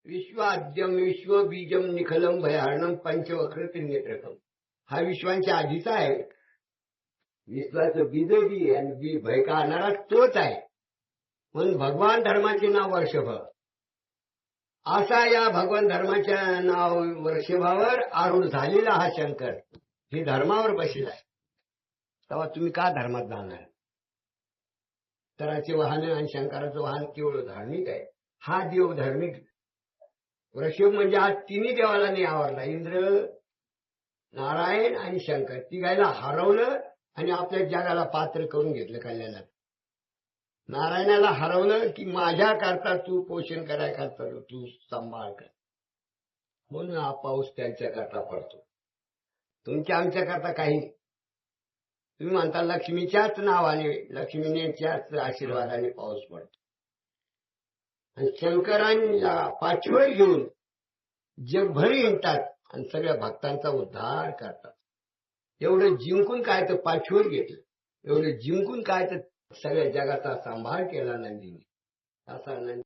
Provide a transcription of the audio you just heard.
विश्वाद्यम विश्वबीजम निखलम भयारणम पंचवक्र त्रिनेत्रकम. हा विश्वांच्या आधीचा आहे. विश्वाचं बीज बी आणि बी भय काढणारा तोच आहे. म्हणून भगवान धर्माचे नाव वर्षभ. असा या भगवान धर्माच्या नाव वर्षभावर आरूढ झालेला हा शंकर हे धर्मावर बसलेला आहे. तेव्हा तुम्ही का धर्मात जाणार? तराचे वाहन आणि शंकराचं वाहन केवळ धार्मिक आहे. हा देव धार्मिक. वृषभ म्हणजे हा तिन्ही देवाला नाही आवडला. इंद्र, नारायण आणि शंकर तिघायला हरवलं आणि आपल्या जगाला पात्र करून घेतलं कल्याणात. नारायणाला हरवलं की माझ्या करता तू पोषण कराय करता तू सांभाळ कर, म्हणून हा पाऊस त्यांच्या करता पडतो. तुमच्या आमच्या करता काही नाही. तुम्ही म्हणता लक्ष्मीच्याच नावाने, लक्ष्मीच्याच आशीर्वादाने पाऊस पडतो. आणि शंकरांना पाठवळ घेऊन जगभर हिंडतात आणि सगळ्या भक्तांचा उद्धार करतात. एवढं जिंकून काय तर पाठवळ घेतलं, एवढं जिंकून काय तर सगळ्या जगाचा सांभाळ केला नंदीने. असा नंदी